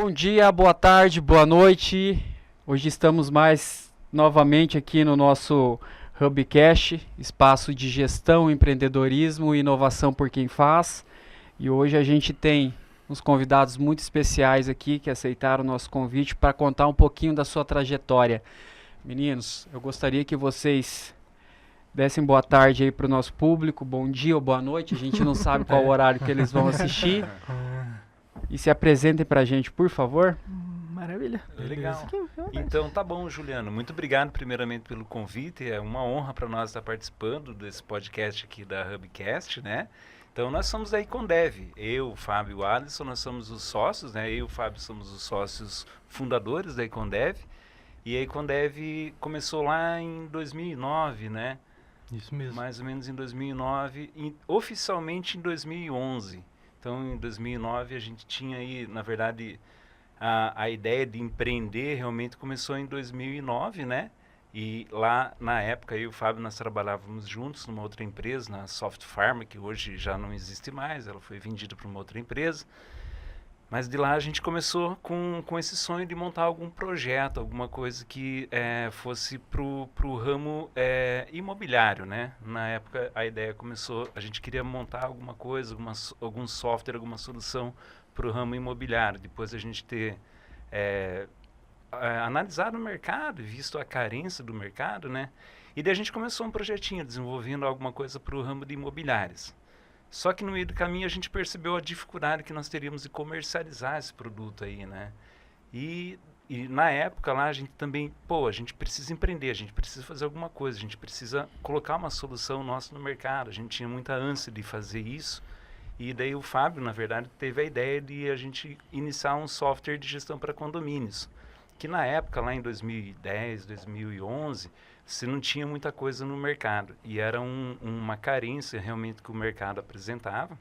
Bom dia, boa tarde, boa noite. Hoje estamos mais novamente aqui no nosso Hubcast, espaço de gestão, empreendedorismo e inovação por quem faz. E hoje a gente tem uns convidados muito especiais aqui que aceitaram o nosso convite para contar um pouquinho da sua trajetória. Meninos, eu gostaria que vocês dessem boa tarde aí para o nosso público, bom dia ou boa noite, a gente não sabe qual horário que eles vão assistir. E se apresentem pra gente, por favor. Maravilha. Legal. Então tá bom, Juliano. Muito obrigado primeiramente pelo convite. É uma honra para nós estar participando desse podcast aqui da Hubcast, né? Então nós somos da Icondev. Eu, o Fábio e o Alisson, nós somos os sócios, né? Eu e o Fábio somos os sócios fundadores da Icondev. E a Icondev começou lá em 2009, né? Isso mesmo. Mais ou menos em 2009, oficialmente em 2011. Então, em 2009, a gente tinha aí, na verdade, a ideia de empreender realmente começou em 2009, né? E lá, na época, eu e o Fábio, nós trabalhávamos juntos numa outra empresa, na Soft Pharma, que hoje já não existe mais, ela foi vendida para uma outra empresa. Mas de lá a gente começou com esse sonho de montar algum projeto, alguma coisa que fosse pro ramo imobiliário, né? Na época a ideia começou, a gente queria montar alguma coisa, algum software, alguma solução para o ramo imobiliário. Depois a gente ter analisado o mercado, visto a carência do mercado, né? E daí a gente começou um projetinho, desenvolvendo alguma coisa para o ramo de imobiliários. Só que no meio do caminho a gente percebeu a dificuldade que nós teríamos de comercializar esse produto aí, né? E na época lá a gente também, a gente precisa empreender, a gente precisa fazer alguma coisa, a gente precisa colocar uma solução nossa no mercado. A gente tinha muita ânsia de fazer isso. E daí o Fábio, na verdade, teve a ideia de a gente iniciar um software de gestão para condomínios. Que na época, lá em 2010, 2011, você não tinha muita coisa no mercado. E era uma carência realmente que o mercado apresentava,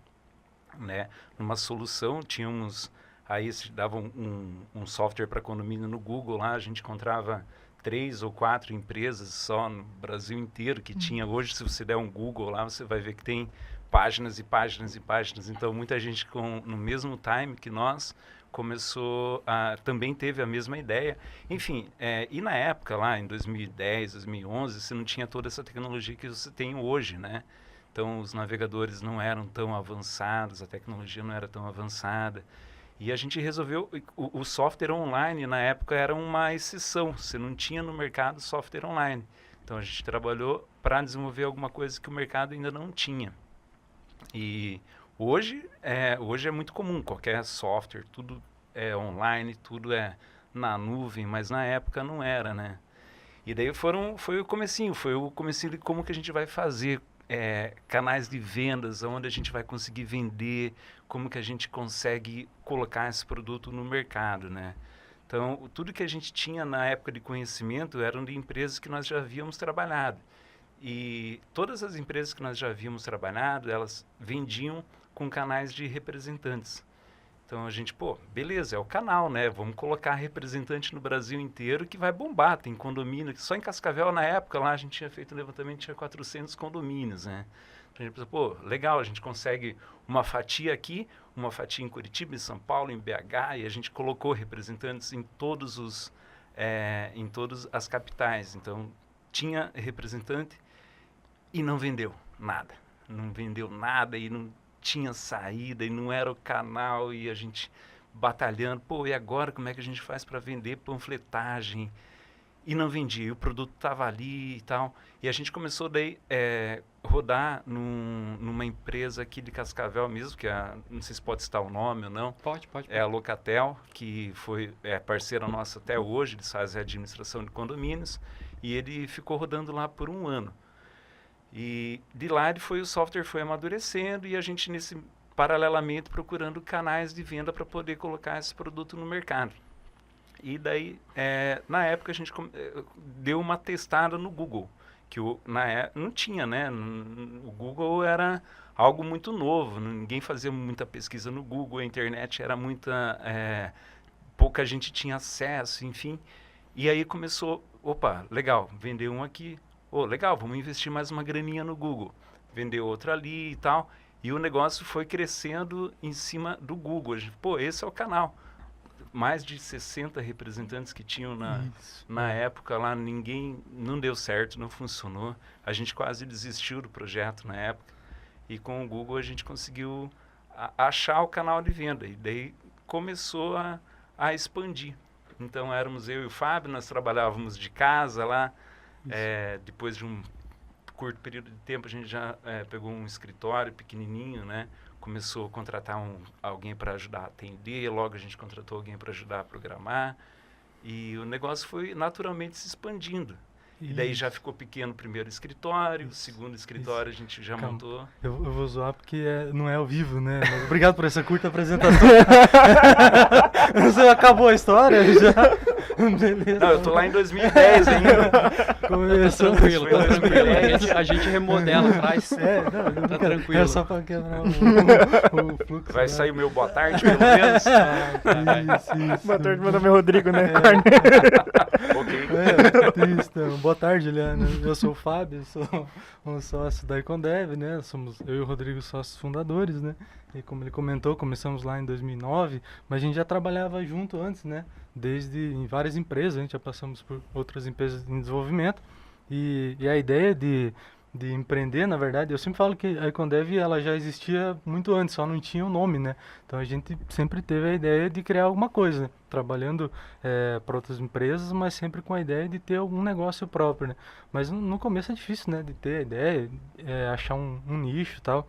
né? Uma solução, tínhamos... Aí se dava um software para condomínio no Google lá, a gente encontrava 3 ou 4 empresas só no Brasil inteiro que tinha. Hoje, se você der um Google lá, você vai ver que tem páginas e páginas e páginas. Então, muita gente no mesmo time que nós também teve a mesma ideia. Enfim, e na época lá, em 2010, 2011, você não tinha toda essa tecnologia que você tem hoje, né? Então, os navegadores não eram tão avançados, a tecnologia não era tão avançada. E a gente resolveu, o software online na época era uma exceção, você não tinha no mercado software online. Então a gente trabalhou para desenvolver alguma coisa que o mercado ainda não tinha. E hoje é muito comum, qualquer software, tudo é online, tudo é na nuvem, mas na época não era, né? E daí foi o comecinho de como que a gente vai fazer canais de vendas, onde a gente vai conseguir vender, como que a gente consegue colocar esse produto no mercado, né? Então, tudo que a gente tinha na época de conhecimento eram de empresas que nós já havíamos trabalhado. E todas as empresas que nós já havíamos trabalhado, elas vendiam com canais de representantes. Então a gente, beleza, é o canal, né? Vamos colocar representante no Brasil inteiro que vai bombar. Tem condomínio, só em Cascavel na época lá a gente tinha feito um levantamento, tinha 400 condomínios, né? Então a gente pensou, legal, a gente consegue uma fatia aqui, uma fatia em Curitiba, em São Paulo, em BH, e a gente colocou representantes em todas as capitais. Então tinha representante e não vendeu nada. Não vendeu nada e não tinha saída e não era o canal e a gente batalhando, e agora como é que a gente faz para vender panfletagem? E não vendia, e o produto estava ali e tal. E a gente começou daí rodar numa empresa aqui de Cascavel mesmo, que não sei se pode citar o nome ou não. Pode. É a Locatel, que foi parceira nossa até hoje, eles fazem a administração de condomínios, e ele ficou rodando lá por 1 ano. E de lá o software foi amadurecendo e a gente paralelamente procurando canais de venda para poder colocar esse produto no mercado. E daí, na época a gente deu uma testada no Google, que não tinha, né? O Google era algo muito novo, ninguém fazia muita pesquisa no Google, a internet era pouca gente tinha acesso, enfim. E aí começou, legal, vender um aqui, legal, vamos investir mais uma graninha no Google. Vender outro ali e tal. E o negócio foi crescendo em cima do Google. A gente, esse é o canal. mais de 60 representantes que tinham na época lá, ninguém, não deu certo, não funcionou. A gente quase desistiu do projeto na época. E com o Google a gente conseguiu achar o canal de venda. E daí começou a expandir. Então éramos eu e o Fábio, nós trabalhávamos de casa lá. Depois de um curto período de tempo a gente já pegou um escritório pequenininho, né? Começou a contratar alguém para ajudar a atender, logo a gente contratou alguém para ajudar a programar. E o negócio foi naturalmente se expandindo. E daí já ficou pequeno o primeiro escritório, o segundo escritório a gente já montou. Eu vou zoar porque não é ao vivo, né? Mas obrigado por essa curta apresentação. Você acabou a história? Já? Beleza. Não, eu tô lá em 2010 ainda. Começou. Tá tranquilo. A gente remodela atrás. Tá tranquilo. É só pra quebrar o fluxo. Vai sair o meu boa tarde, pelo menos. Isso. Boa tarde, meu nome é Rodrigo, né? Ok. Então, boa tarde, Juliana. Eu sou o Fábio, sou um sócio da Econdev, né? Somos eu e o Rodrigo sócios fundadores, né? E como ele comentou, começamos lá em 2009, mas a gente já trabalhava junto antes, né? Desde em várias empresas, a gente já passamos por outras empresas em desenvolvimento. E a ideia de empreender, na verdade, eu sempre falo que a Econdev ela já existia muito antes, só não tinha o nome, né? Então a gente sempre teve a ideia de criar alguma coisa, né? Trabalhando para outras empresas, mas sempre com a ideia de ter algum negócio próprio, né? Mas no começo é difícil, né? De ter a ideia, achar um nicho e tal.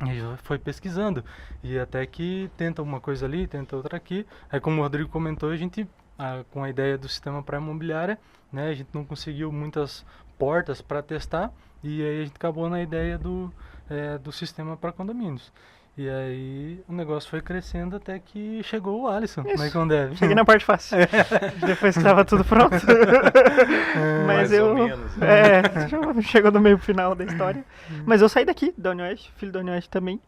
E já foi pesquisando, e até que tenta uma coisa ali, tenta outra aqui. Aí como o Rodrigo comentou, a gente, com a ideia do sistema para imobiliária, né? A gente não conseguiu muitas portas para testar, e aí a gente acabou na ideia do sistema para condomínios. E aí o negócio foi crescendo até que chegou o Alisson na Econdev. Cheguei na parte fácil. Depois que estava tudo pronto. Mas Mais ou menos, né? Chegou no meio final da história. Mas eu saí daqui, da Unioeste, filho da Unioeste também.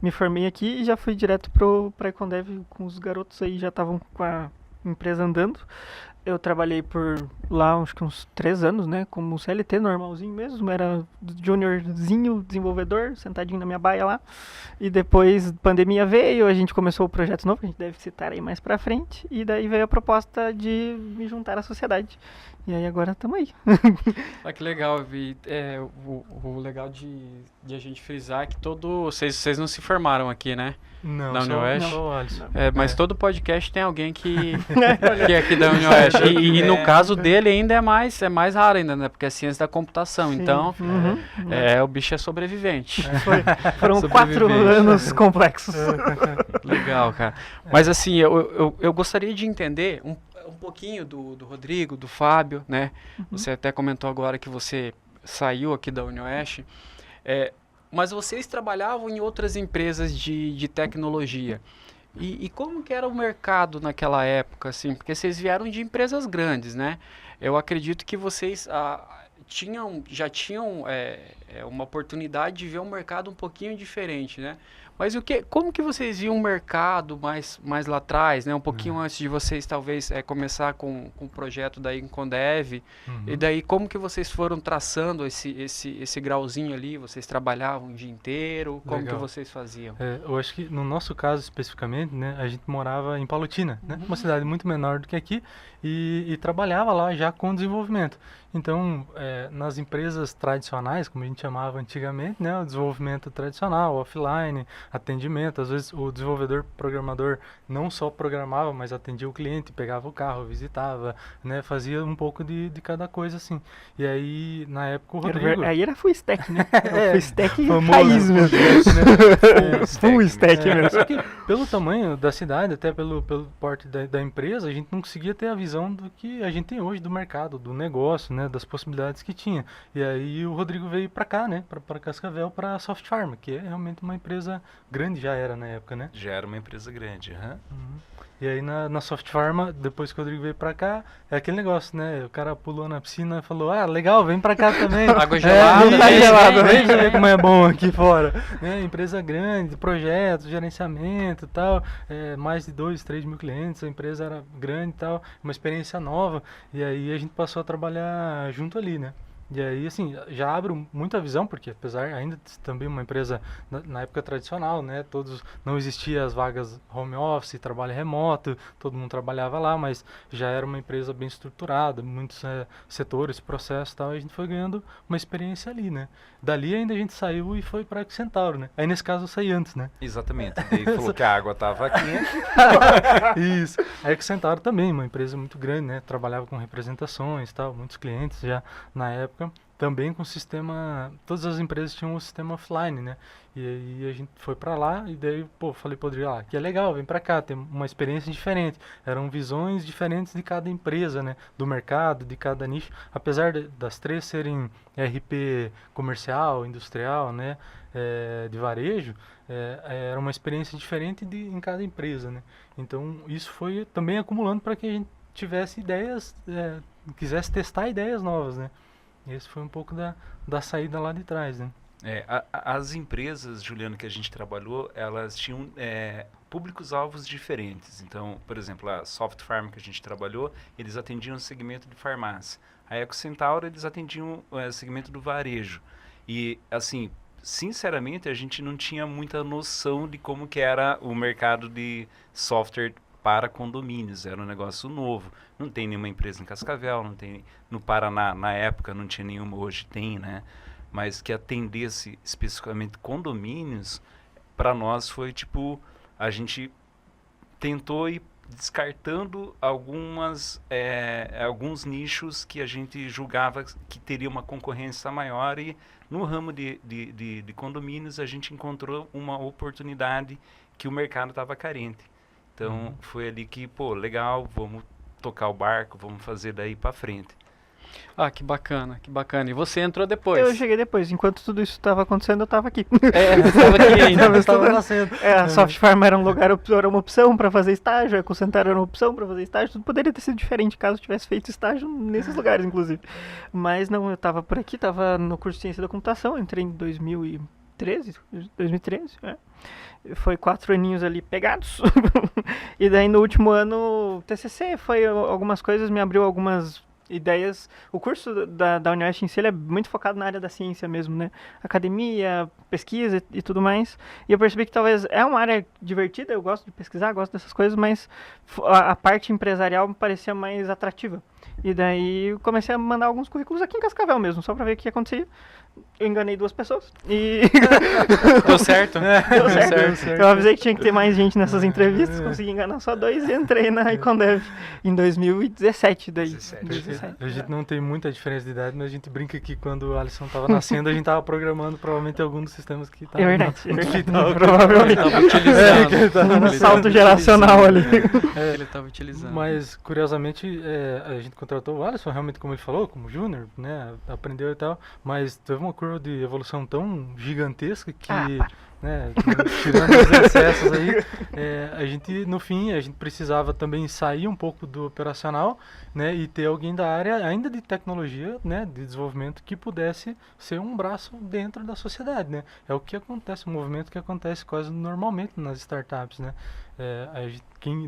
Me formei aqui e já fui direto pra Econdev com os garotos aí, já estavam com a empresa andando. Eu trabalhei por lá acho que uns 3 anos, né? Como CLT normalzinho mesmo. Era juniorzinho, desenvolvedor, sentadinho na minha baia lá. E depois pandemia veio, a gente começou o projeto novo, que a gente deve citar aí mais pra frente. E daí veio a proposta de me juntar à sociedade. E aí agora estamos aí. Que legal, Vi. O legal de a gente frisar é que vocês não se formaram aqui, né? Não, da Unioeste. Só o Alisson. Mas todo podcast tem alguém que é aqui da Unioeste. E no caso dele ainda é mais raro ainda, né? Porque é ciência da computação. Sim. Então, o bicho é sobrevivente. Foram 4 anos complexos. Legal, cara. Mas assim, eu gostaria de entender um pouquinho do Rodrigo, do Fábio, né? Você até comentou agora que você saiu aqui da Unioeste. Mas vocês trabalhavam em outras empresas de tecnologia. E como que era o mercado naquela época, assim? Porque vocês vieram de empresas grandes, né? Eu acredito que vocês já tinham uma oportunidade de ver um mercado um pouquinho diferente, né? Mas como que vocês viam o mercado mais lá atrás, né? Um pouquinho antes de vocês talvez começar com o projeto da Econdev. E daí como que vocês foram traçando esse grauzinho ali? Vocês trabalhavam o dia inteiro? Como Legal. que vocês faziam? Eu acho que no nosso caso especificamente, né, a gente morava em Palotina, né? Uma cidade muito menor do que aqui, e trabalhava lá já com desenvolvimento. Então, nas empresas tradicionais, como a gente chamava antigamente, né, o desenvolvimento tradicional, offline, atendimento, às vezes o desenvolvedor, programador não só programava, mas atendia o cliente, pegava o carro, visitava, né, fazia um pouco de cada coisa assim. E aí, na época, o Rodrigo... Aí era full stack, né? Full stack famoso, raiz mesmo. Full stack mesmo. Só que pelo tamanho da cidade, até pelo porte da empresa, a gente não conseguia ter a visão do que a gente tem hoje do mercado, do negócio, né, das possibilidades que tinha. E aí o Rodrigo veio para cá, né, para Cascavel, para a Soft Pharma, que é realmente uma empresa grande, já era na época, né? Já era uma empresa grande, E aí na Soft Pharma, depois que o Rodrigo veio pra cá, é aquele negócio, né? O cara pulou na piscina e falou, legal, vem pra cá também. Água gelada, vem ver como é bom aqui fora. Né? Empresa grande, projetos, gerenciamento e tal, mais de 2, 3 mil clientes, a empresa era grande e tal, uma experiência nova. E aí a gente passou a trabalhar junto ali, né? E aí, assim, já abre muita visão, porque apesar ainda de ser também uma empresa na época tradicional, né, não existia as vagas home office, trabalho remoto, todo mundo trabalhava lá, mas já era uma empresa bem estruturada, muitos setores, processos e tal, e a gente foi ganhando uma experiência ali, né. Dali ainda a gente saiu e foi para a Ecocentauro, né. Aí nesse caso eu saí antes, né. Exatamente. Daí falou que a água estava quente. Isso. A Ecocentauro também, uma empresa muito grande, né, trabalhava com representações e tal, muitos clientes já na época. Também com sistema, todas as empresas tinham um sistema offline, né? E aí a gente foi pra lá e daí, pô, falei pro Rodrigo, que é legal, vem pra cá, tem uma experiência diferente. Eram visões diferentes de cada empresa, né? Do mercado, de cada nicho. Apesar das três serem RP comercial, industrial, né? De varejo, era uma experiência diferente em cada empresa, né? Então isso foi também acumulando para que a gente tivesse ideias, quisesse testar ideias novas, né? Esse foi um pouco da saída lá de trás, né? As empresas, Juliano, que a gente trabalhou, elas tinham públicos-alvos diferentes. Então, por exemplo, a Soft Farm que a gente trabalhou, eles atendiam o segmento de farmácia. A Ecocentauro, eles atendiam o segmento do varejo. E, assim, sinceramente, a gente não tinha muita noção de como que era o mercado de software para condomínios, era um negócio novo. Não tem nenhuma empresa em Cascavel, não tem no Paraná, na época não tinha nenhuma, hoje tem, né? Mas que atendesse especificamente condomínios, para nós foi tipo, a gente tentou ir descartando alguns nichos que a gente julgava que teria uma concorrência maior, e no ramo de condomínios a gente encontrou uma oportunidade que o mercado estava carente. Então, foi ali que, pô, legal, vamos tocar o barco, vamos fazer daí pra frente. Ah, que bacana, que bacana. E você entrou depois? Eu cheguei depois. Enquanto tudo isso estava acontecendo, eu estava aqui. Você estava aqui ainda. Eu estava nascendo. A Soft Farm era um lugar, era uma opção para fazer estágio, a Ecocentauro era uma opção para fazer estágio. Tudo poderia ter sido diferente caso eu tivesse feito estágio nesses lugares, inclusive. Mas não, eu estava por aqui, estava no curso de Ciência da Computação, entrei em 2013, Foi 4 aninhos ali pegados. E daí no último ano, TCC foi algumas coisas, me abriu algumas ideias. O curso da Unioeste em si, ele é muito focado na área da ciência mesmo, né? Academia, pesquisa e tudo mais. E eu percebi que talvez é uma área divertida, eu gosto de pesquisar, gosto dessas coisas, mas a parte empresarial me parecia mais atrativa. E daí eu comecei a mandar alguns currículos aqui em Cascavel mesmo, só pra ver o que acontecia. Eu enganei 2 pessoas e... Deu certo, né? Deu certo. Eu avisei que tinha que ter mais gente nessas entrevistas, consegui enganar só 2 e entrei na Icondev em 2017 daí. 2017. A gente não tem muita diferença de idade, mas a gente brinca que quando o Alisson estava nascendo, a gente estava programando provavelmente algum dos sistemas que estava... É verdade. Provavelmente. Ele estava utilizando. Um salto geracional ali. Ele estava utilizando. Mas, curiosamente, a gente contratou o Alisson, realmente, como ele falou, como júnior, né, aprendeu e tal, mas teve uma curva de evolução tão gigantesca que, né, tirando os excessos aí, a gente, no fim, a gente precisava também sair um pouco do operacional, né, e ter alguém da área ainda de tecnologia, né, de desenvolvimento, que pudesse ser um braço dentro da sociedade, né. É o que acontece, o movimento que acontece quase normalmente nas startups, né.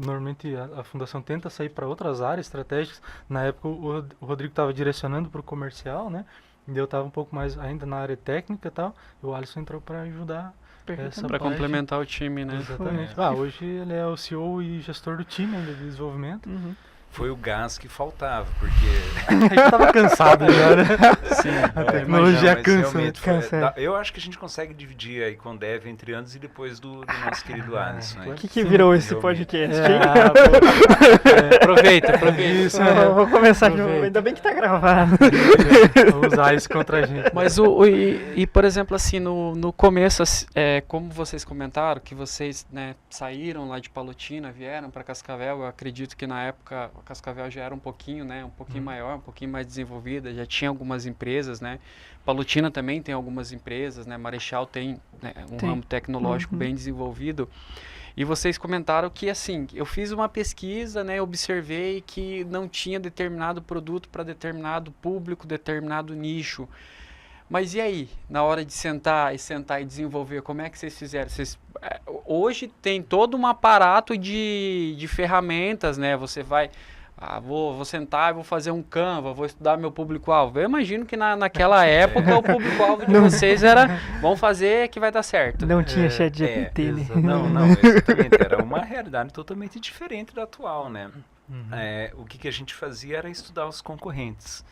Normalmente a fundação tenta sair para outras áreas estratégicas. Na época o Rodrigo estava direcionando para o comercial, né? E eu estava um pouco mais ainda na área técnica e tal. E o Alisson entrou para ajudar essa para parte. complementar o time, né? Exatamente. Hoje ele é o CEO e gestor do time ainda de desenvolvimento. Foi o gás que faltava, porque... A gente tava cansado já, né? Sim. A tecnologia cansa. Eu acho que a gente consegue dividir a Icondev entre antes e depois do nosso querido Alisson. O que virou esse podcast? Aproveita. Isso, vou começar de novo. Ainda bem que tá gravado. Vou usar isso contra a gente. Mas, por exemplo, assim, no começo, como vocês comentaram, que vocês, né, saíram lá de Palotina, vieram para Cascavel, eu acredito que na época Cascavel já era um pouquinho, né, um pouquinho maior, um pouquinho mais desenvolvida, já tinha algumas empresas, né, Palotina também tem algumas empresas, né, Marechal tem, né, ramo tecnológico bem desenvolvido, e vocês comentaram que, assim, eu fiz uma pesquisa, né, observei que não tinha determinado produto para determinado público, determinado nicho. Mas e aí, na hora de sentar e desenvolver, como é que vocês fizeram? Hoje tem todo um aparato de ferramentas, né? Você vai vou sentar e vou fazer um Canva, vou estudar meu público-alvo. Eu imagino que naquela época o público-alvo de vocês era, vamos fazer que vai dar certo. Não tinha chat GPT, né? Não, exatamente. Era uma realidade totalmente diferente da atual, né? O que a gente fazia era estudar os concorrentes.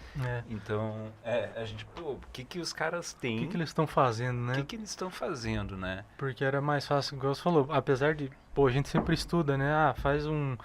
Então, a gente, o que os caras têm... O que eles estão fazendo, né? O que eles estão fazendo, né? Porque era mais fácil, igual você falou, apesar de, a gente sempre estuda, né? Faz um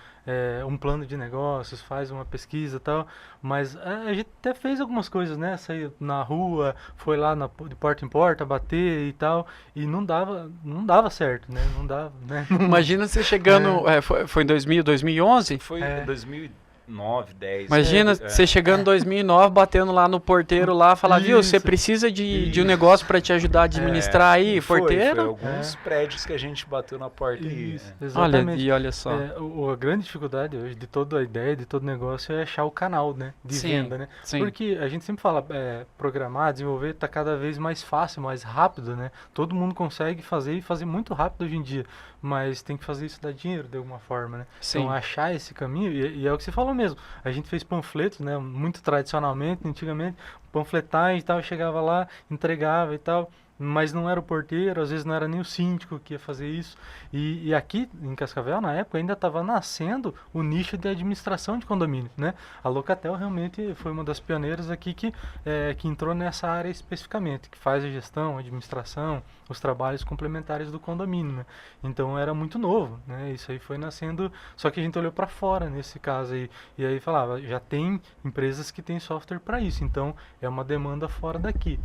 plano de negócios, faz uma pesquisa e tal, mas a gente até fez algumas coisas, né? Saiu na rua, foi lá de porta em porta, bater e tal, e não dava certo, né? Não dava, né? Imagina você chegando, foi em 2011? Foi em 2009, 10. Imagina você chegando em 2009, batendo lá no porteiro lá, falar, viu, você precisa de um negócio para te ajudar a administrar aí, porteiro? Foi alguns prédios que a gente bateu na porta aí. Exatamente. Olha só. A grande dificuldade hoje de toda a ideia, de todo negócio é achar o canal, né? De venda, né? Sim. Porque a gente sempre fala, programar, desenvolver está cada vez mais fácil, mais rápido, né? Todo mundo consegue fazer e fazer muito rápido hoje em dia, mas tem que fazer isso dar dinheiro de alguma forma, né? Sim. Então achar esse caminho, e é o que você falou mesmo, a gente fez panfletos, né? Muito tradicionalmente, antigamente, panfletagem e tal, chegava lá, entregava e tal, mas não era o porteiro, às vezes não era nem o síndico que ia fazer isso. E aqui em Cascavel, na época, ainda estava nascendo o nicho de administração de condomínio, né? A Locatel realmente foi uma das pioneiras aqui que entrou nessa área especificamente, que faz a gestão, a administração, os trabalhos complementares do condomínio, né? Então era muito novo, né? Isso aí foi nascendo, só que a gente olhou para fora nesse caso aí, e aí falava, já tem empresas que têm software para isso, então é uma demanda fora daqui.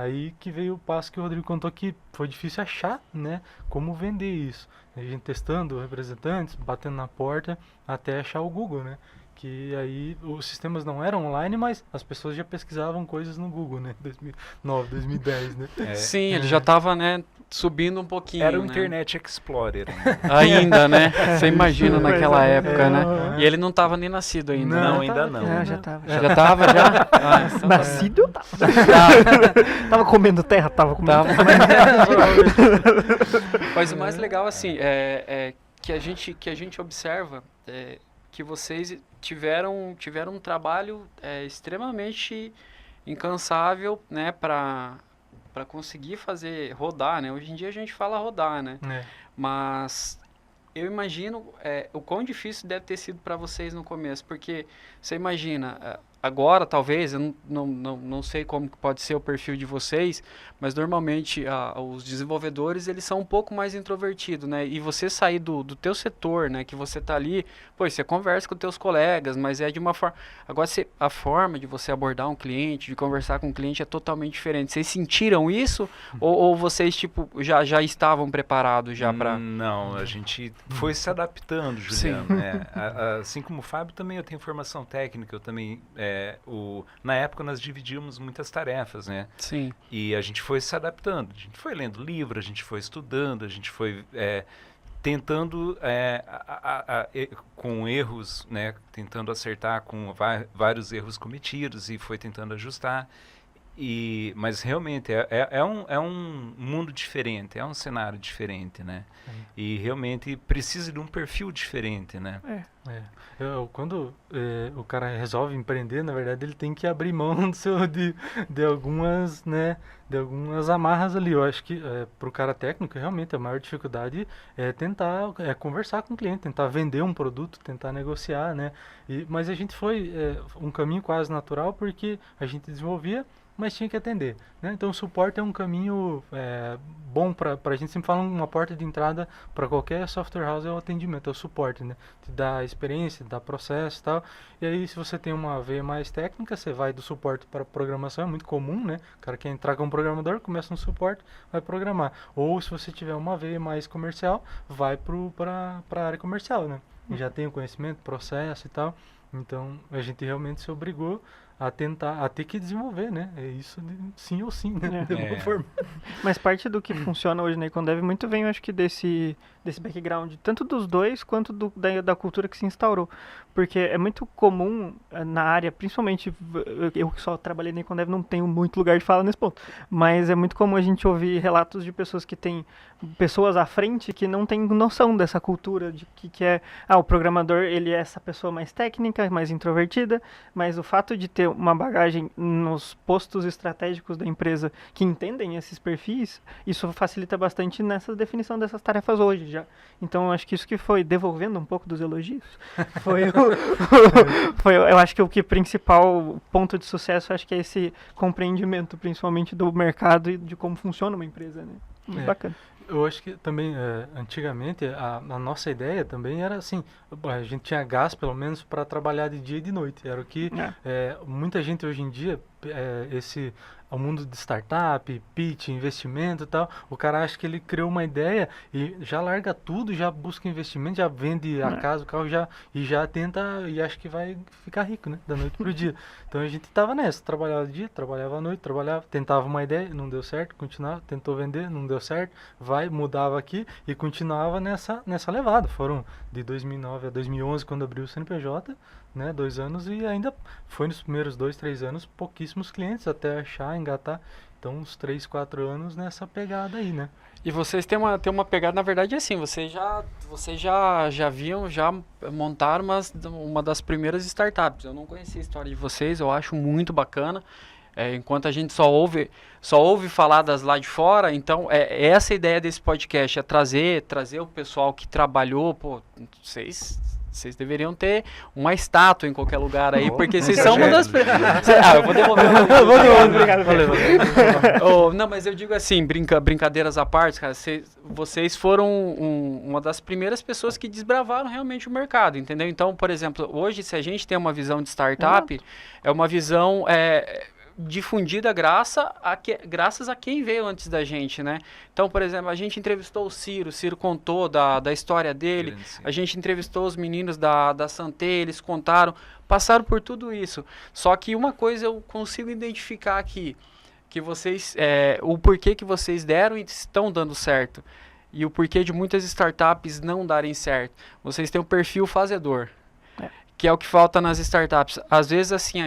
Aí que veio o passo que o Rodrigo contou que foi difícil achar, né, como vender isso. A gente testando representantes, batendo na porta, até achar o Google, né? Que aí os sistemas não eram online, mas as pessoas já pesquisavam coisas no Google, né? 2009, 2010, né? Sim, ele já estava, né, subindo um pouquinho, Era o né? Internet Explorer. Ainda, né? Você imagina naquela época, né? E ele não estava nem nascido ainda. Não, né? ainda não. Já tava. Já estava, já? Então tá Nascido eu tava. Tava comendo terra, tava comendo Tava. terra. Mas o mais legal, assim, que a gente observa que vocês tiveram um trabalho extremamente incansável, né, para conseguir fazer rodar, né? Hoje em dia a gente fala rodar, né? Mas eu imagino o quão difícil deve ter sido para vocês no começo, porque você imagina, agora talvez, eu não sei como pode ser o perfil de vocês, mas normalmente os desenvolvedores, eles são um pouco mais introvertidos, né? E você sair do teu setor, né? Que você tá ali, você conversa com teus colegas, mas é de uma forma... Agora, a forma de você abordar um cliente, de conversar com um cliente é totalmente diferente. Vocês sentiram isso? Ou vocês, tipo, já estavam preparados já para... Não, a gente foi se adaptando, Juliano. Assim como o Fábio, também eu tenho formação técnica, eu também... na época nós dividíamos muitas tarefas, né? Sim. E a gente foi se adaptando, a gente foi lendo livro, a gente foi estudando, a gente foi tentando com erros, né? Tentando acertar com vários erros cometidos e foi tentando ajustar. Mas realmente é um mundo diferente, é um cenário diferente, né? E realmente precisa de um perfil diferente, né? Quando o cara resolve empreender, na verdade, ele tem que abrir mão de algumas, né, de algumas amarras ali. Eu acho que para o cara técnico, realmente, a maior dificuldade é tentar conversar com o cliente, tentar vender um produto, tentar negociar, né? Mas a gente foi um caminho quase natural, porque a gente desenvolvia, mas tinha que atender, né? Então o suporte é um caminho bom para a gente sempre fala, uma porta de entrada para qualquer software house é o atendimento, é o suporte, né? Te dá experiência, te dá processo e tal. E aí se você tem uma veia mais técnica, você vai do suporte para programação, é muito comum, né? O cara quer entrar como programador, começa no suporte, vai programar. Ou se você tiver uma veia mais comercial, vai para a área comercial, né? E já tem o conhecimento, processo e tal. Então a gente realmente se obrigou a tentar, a ter que desenvolver, né? É isso, sim ou sim, né? De alguma É. forma. Mas parte do que funciona hoje na Econdev muito vem, eu acho que desse background, tanto dos dois quanto da cultura que se instaurou. Porque é muito comum na área, principalmente eu que só trabalhei na Econdev, não tenho muito lugar de fala nesse ponto, mas é muito comum a gente ouvir relatos de pessoas que têm pessoas à frente que não têm noção dessa cultura, de que é, o programador ele é essa pessoa mais técnica, mais introvertida, mas o fato de ter uma bagagem nos postos estratégicos da empresa que entendem esses perfis, isso facilita bastante nessa definição dessas tarefas hoje já. Então, eu acho que isso que foi, devolvendo um pouco dos elogios, eu acho que o que principal ponto de sucesso, acho que é esse compreendimento, principalmente do mercado e de como funciona uma empresa, né? Muito bacana. Eu acho que também, antigamente, a nossa ideia também era assim, a gente tinha gás, pelo menos, para trabalhar de dia e de noite. Era o que muita gente hoje em dia, o mundo de startup, pitch, investimento e tal, o cara acha que ele criou uma ideia e já larga tudo, já busca investimento, já vende a casa, o carro, e já tenta, e acha que vai ficar rico, né? Da noite pro dia. Então a gente tava nessa, trabalhava de dia, trabalhava à noite, tentava uma ideia, não deu certo, continuava, tentou vender, não deu certo, mudava aqui e continuava nessa levada. Foram de 2009 a 2011, quando abriu o CNPJ, né, 2 anos, e ainda foi nos primeiros 2, 3 anos pouquíssimos clientes até achar, engatar. Então uns 3, 4 anos nessa pegada aí, né? E vocês têm uma pegada, na verdade, assim, vocês já montaram uma das primeiras startups. Eu não conhecia a história de vocês, eu acho muito bacana. Enquanto a gente só ouve falar das lá de fora, então essa a ideia desse podcast, é trazer o pessoal que trabalhou, pô, vocês deveriam ter uma estátua em qualquer lugar aí, porque vocês são uma das... eu vou devolver. Obrigado, valeu. Não, mas eu digo assim, brincadeiras à parte, cara, vocês foram uma das primeiras pessoas que desbravaram realmente o mercado, entendeu? Então, por exemplo, hoje, se a gente tem uma visão de startup, é uma visão... difundida graças a quem veio antes da gente, né? Então, por exemplo, a gente entrevistou o Ciro contou da história dele, a gente entrevistou os meninos da Santé, eles passaram por tudo isso. Só que uma coisa eu consigo identificar aqui, que vocês, o porquê que vocês deram e estão dando certo, e o porquê de muitas startups não darem certo. Vocês têm um perfil fazedor. Que é o que falta nas startups. Às vezes, assim,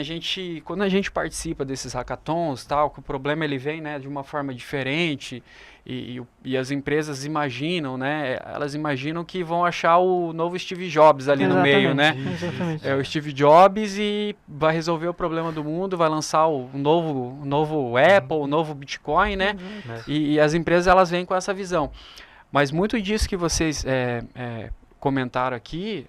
quando a gente participa desses hackathons, tal, que o problema ele vem, né, de uma forma diferente e as empresas imaginam, né, elas imaginam que vão achar o novo Steve Jobs ali no meio, né? Exatamente. É o Steve Jobs e vai resolver o problema do mundo, vai lançar o novo Apple, o novo Bitcoin, né? E as empresas, elas vêm com essa visão. Mas muito disso que vocês comentaram aqui...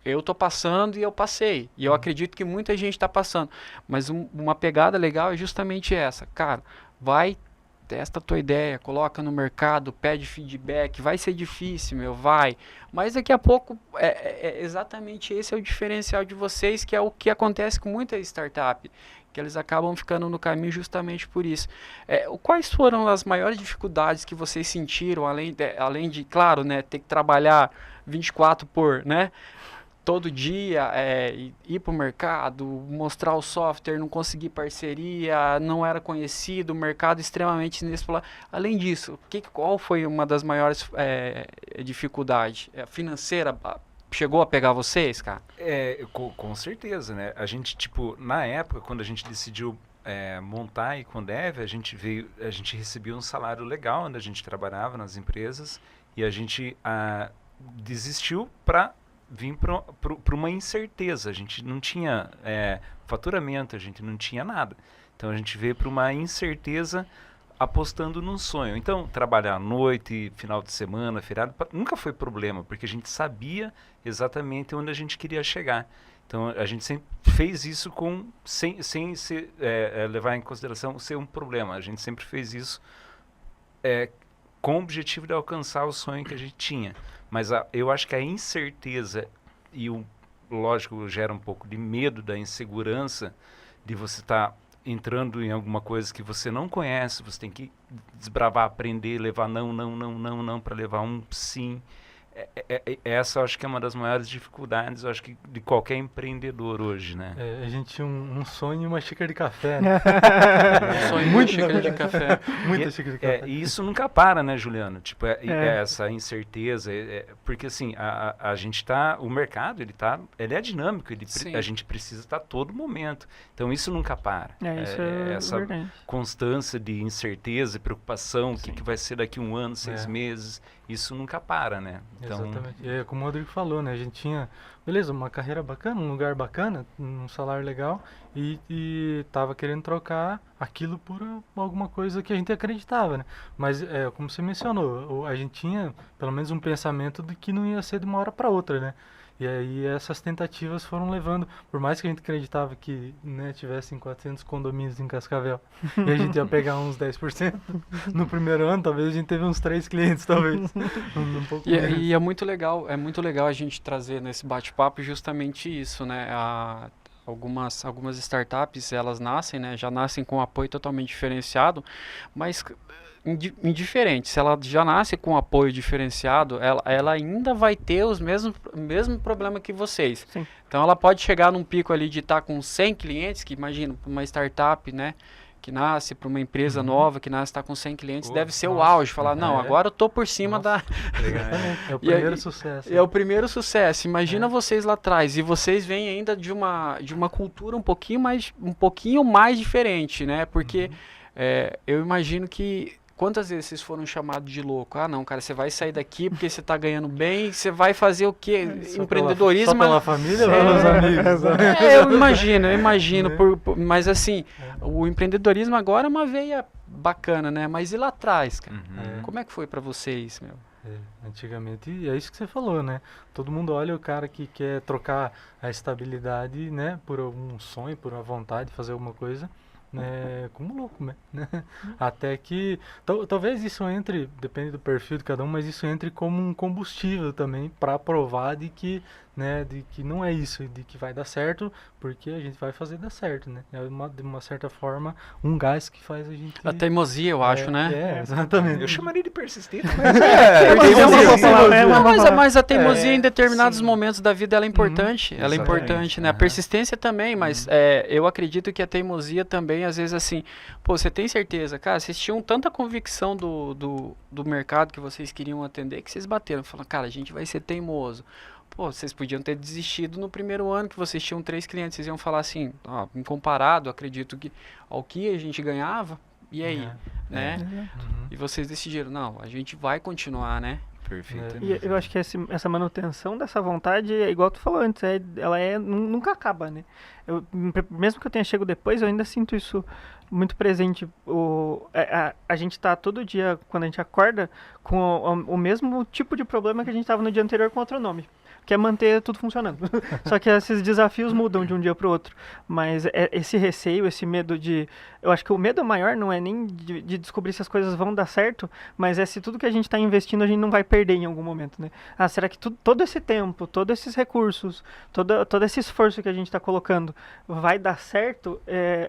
eu tô passando e eu passei. E eu acredito que muita gente está passando. Mas uma pegada legal é justamente essa. Cara, testa a tua ideia, coloca no mercado, pede feedback. Vai ser difícil, vai. Mas daqui a pouco, exatamente esse é o diferencial de vocês, que é o que acontece com muita startup. Que eles acabam ficando no caminho justamente por isso. Quais foram as maiores dificuldades que vocês sentiram, além de, claro, né, ter que trabalhar 24 né? Todo dia, ir para o mercado, mostrar o software, não conseguir parceria, não era conhecido, o mercado extremamente inexplorado. Além disso, qual foi uma das maiores dificuldades? Financeira chegou a pegar vocês, cara? Com certeza, né? A gente, na época, quando a gente decidiu montar a Econdev, a gente recebia um salário legal onde a gente trabalhava nas empresas e a gente desistiu para vir para uma incerteza. A gente não tinha faturamento, a gente não tinha nada. Então a gente veio para uma incerteza apostando num sonho. Então trabalhar à noite, final de semana, feriado, nunca foi problema, porque a gente sabia exatamente onde a gente queria chegar. Então a gente sempre fez isso sem levar em consideração ser um problema. A gente sempre fez isso com o objetivo de alcançar o sonho que a gente tinha. Mas eu acho que a incerteza lógico, gera um pouco de medo da insegurança de você estar entrando em alguma coisa que você não conhece, você tem que desbravar, aprender, levar não para levar um sim. Essa eu acho que é uma das maiores dificuldades, eu acho que de qualquer empreendedor hoje, né? A gente tinha um sonho e uma xícara de café, né? Sonho muito xícara de café. Muita xícara de café. E isso nunca para, né, Juliano? Tipo, essa incerteza, porque assim, a gente tá, o mercado, ele é dinâmico, a gente precisa estar a todo momento. Então isso nunca para. Isso é essa verdade. constância de incerteza e preocupação, o que vai ser daqui 1 ano, 6 meses, isso nunca para, né? Então, exatamente. E é como o Rodrigo falou, né? A gente tinha, beleza, uma carreira bacana, um lugar bacana, um salário legal e tava querendo trocar aquilo por alguma coisa que a gente acreditava, né? Mas, como você mencionou, a gente tinha pelo menos um pensamento de que não ia ser de uma hora para outra, né? E aí essas tentativas foram levando, por mais que a gente acreditava que, né, tivessem 400 condomínios em Cascavel e a gente ia pegar uns 10%, no primeiro ano talvez a gente teve uns 3 clientes, talvez. Um pouco menos. E é muito legal a gente trazer nesse bate-papo justamente isso, né? Algumas startups, elas nascem, né? Já nascem com um apoio totalmente diferenciado, mas indiferente, se ela já nasce com apoio diferenciado, ela ainda vai ter os mesmo problema que vocês. Sim. Então ela pode chegar num pico ali de estar com 100 clientes, que imagina, uma startup, né, que nasce para uma empresa nova, que nasce está com 100 clientes, deve ser o auge, falar, não, agora eu tô por cima da... É o primeiro sucesso. É o primeiro sucesso. Imagina vocês lá atrás, e vocês vêm ainda de uma cultura um pouquinho mais diferente, né, porque eu imagino que quantas vezes vocês foram chamados de louco? Ah, não, cara, você vai sair daqui porque você está ganhando bem, você vai fazer o quê? Empreendedorismo. Só pela família ou pelos amigos? Eu imagino, mas assim, o empreendedorismo agora é uma veia bacana, né? Mas e lá atrás, cara? Como é que foi para vocês, meu? Antigamente, e é isso que você falou, né? Todo mundo olha o cara que quer trocar a estabilidade, né, por algum sonho, por uma vontade de fazer alguma coisa, como louco, né? Até que talvez isso entre, depende do perfil de cada um, mas isso entre como um combustível também para provar de que não é isso, de que vai dar certo, porque a gente vai fazer dar certo, né? É de uma certa forma um gás que faz a gente... A teimosia, eu acho, né? Exatamente. Eu chamaria de persistente, mas a teimosia em determinados momentos da vida ela é importante, ela é importante, né? A persistência também, mas eu acredito que a teimosia também, às vezes assim, pô, você tem certeza, cara, vocês tinham tanta convicção do mercado que vocês queriam atender, que vocês bateram, falaram, cara, a gente vai ser teimoso. Pô, vocês podiam ter desistido no primeiro ano que vocês tinham 3 clientes, vocês iam falar assim, em comparado, acredito que ao que a gente ganhava, e aí, né? E vocês decidiram, não, a gente vai continuar, né? Perfeito. E eu acho que essa manutenção dessa vontade, é igual tu falou antes, ela nunca acaba, né? Mesmo que eu tenha chego depois, eu ainda sinto isso muito presente. A gente tá todo dia, quando a gente acorda, com o mesmo tipo de problema que a gente tava no dia anterior com outro nome. Que é manter tudo funcionando. Só que esses desafios mudam de um dia para o outro. Mas esse receio, esse medo de... Eu acho que o medo maior não é nem de descobrir se as coisas vão dar certo, mas é se tudo que a gente está investindo a gente não vai perder em algum momento, né? Ah, será que todo esse tempo, todos esses recursos, todo esse esforço que a gente está colocando vai dar certo?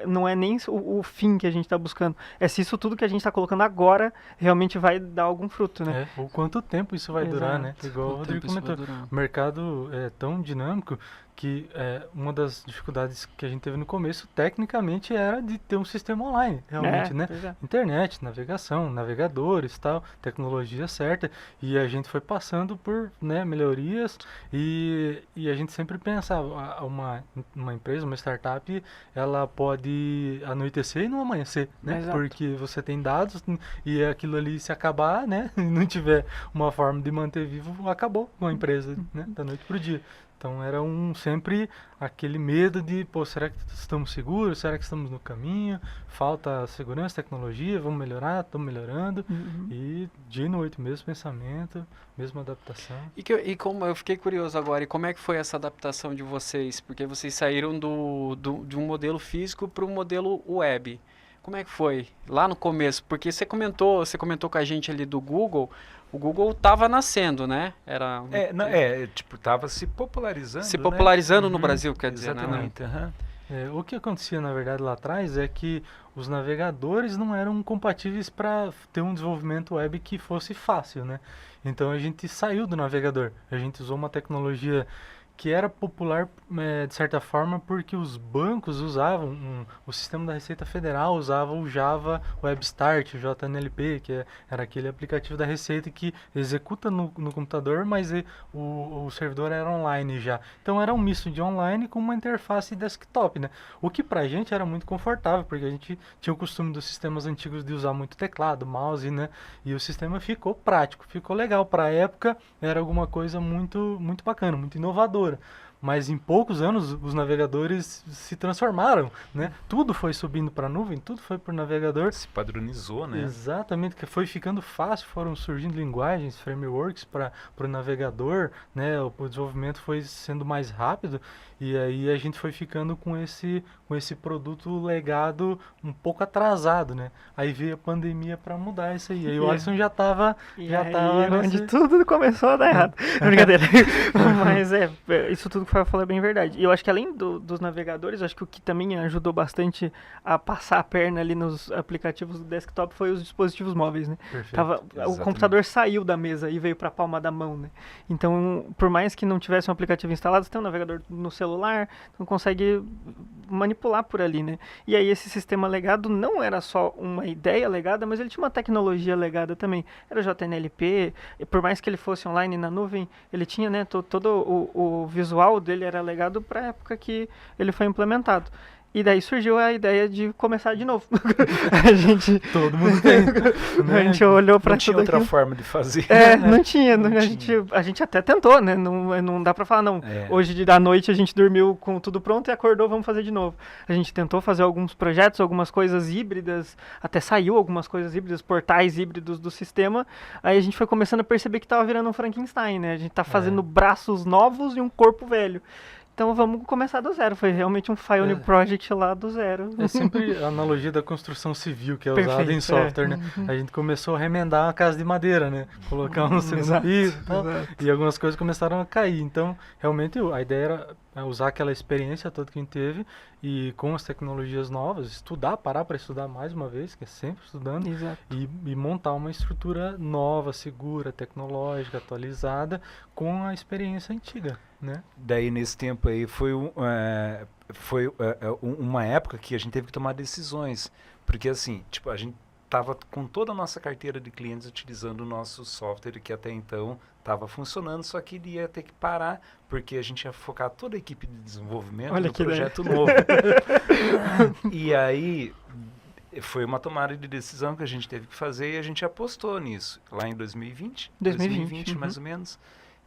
Não é nem o fim que a gente está buscando. É se isso tudo que a gente está colocando agora realmente vai dar algum fruto, né? Ou quanto tempo isso vai durar, né? Igual o Rodrigo comentou. O mercado é tão dinâmico que uma das dificuldades que a gente teve no começo, tecnicamente, era de ter um sistema online, realmente, né? Internet, navegação, navegadores, tal, tecnologia certa, e a gente foi passando por, né, melhorias, e a gente sempre pensava, uma empresa, uma startup, ela pode anoitecer e não amanhecer, né? Porque você tem dados, e aquilo ali, se acabar, né, e não tiver uma forma de manter vivo, acabou com a empresa, né, da noite pro dia. Então era sempre aquele medo de, pô, será que estamos seguros? Será que estamos no caminho? Falta segurança, tecnologia, vamos melhorar, estamos melhorando. E dia e noite, mesmo pensamento, mesma adaptação. E como eu fiquei curioso agora, e como é que foi essa adaptação de vocês? Porque vocês saíram de um modelo físico para um modelo web. Como é que foi lá no começo? Porque você comentou com a gente ali do Google. O Google estava nascendo, né? Tava se popularizando. Se popularizando no Brasil, quer dizer, exatamente, né? O que acontecia, na verdade, lá atrás é que os navegadores não eram compatíveis para ter um desenvolvimento web que fosse fácil, né? Então a gente saiu do navegador, a gente usou uma tecnologia que era popular, de certa forma, porque os bancos usavam, o sistema da Receita Federal usava o Java Web Start, o JNLP, que era aquele aplicativo da Receita que executa no computador, mas o servidor era online já. Então era um misto de online com uma interface desktop, né? O que pra gente era muito confortável, porque a gente tinha o costume dos sistemas antigos de usar muito teclado, mouse, né? E o sistema ficou prático, ficou legal. Para a época era alguma coisa muito, muito bacana, muito inovadora. Mas em poucos anos os navegadores se transformaram, né? Tudo foi subindo para a nuvem, tudo foi por navegador. Se padronizou, né? Exatamente, que foi ficando fácil, foram surgindo linguagens, frameworks para o navegador, né? O desenvolvimento foi sendo mais rápido e aí a gente foi ficando com esse produto legado um pouco atrasado, né? Aí veio a pandemia para mudar isso aí. Aí o Alisson já estava onde tudo começou a dar errado. Brincadeira. Mas isso tudo que o Fábio falou é bem verdade. E eu acho que além dos navegadores, acho que o que também ajudou bastante a passar a perna ali nos aplicativos do desktop foi os dispositivos móveis, né? O computador saiu da mesa e veio para a palma da mão, né? Então, por mais que não tivesse um aplicativo instalado, você tem um navegador no celular, então consegue manipular por ali, né? E aí esse sistema legado não era só uma ideia legada, mas ele tinha uma tecnologia legada também. Era o JNLP, e por mais que ele fosse online na nuvem, ele tinha, né, todo o visual dele era legado para a época que ele foi implementado. E daí surgiu a ideia de começar de novo. Todo mundo tem. A gente olhou para tudo. Não tinha outra forma de fazer. Não tinha. A gente até tentou, né? Não dá para falar, não. Hoje da noite a gente dormiu com tudo pronto e acordou, vamos fazer de novo. A gente tentou fazer alguns projetos, algumas coisas híbridas, até saiu algumas coisas híbridas, portais híbridos do sistema. Aí a gente foi começando a perceber que estava virando um Frankenstein, né? A gente tá fazendo braços novos e um corpo velho. Então vamos começar do zero. Foi realmente um File Project lá do zero. É sempre a analogia da construção civil que é usada em software, né? A gente começou a remendar uma casa de madeira, né? Colocar um segundo piso e algumas coisas começaram a cair. Então, realmente, a ideia era usar aquela experiência toda que a gente teve e com as tecnologias novas, parar para estudar mais uma vez, que é sempre estudando, e montar uma estrutura nova, segura, tecnológica, atualizada, com a experiência antiga, né? Daí, nesse tempo aí, foi uma época que a gente teve que tomar decisões, porque assim, tipo, a gente estava com toda a nossa carteira de clientes utilizando o nosso software que até então estava funcionando, só que ele ia ter que parar, porque a gente ia focar toda a equipe de desenvolvimento no projeto novo. E aí foi uma tomada de decisão que a gente teve que fazer e a gente apostou nisso, lá em 2020 mais ou menos.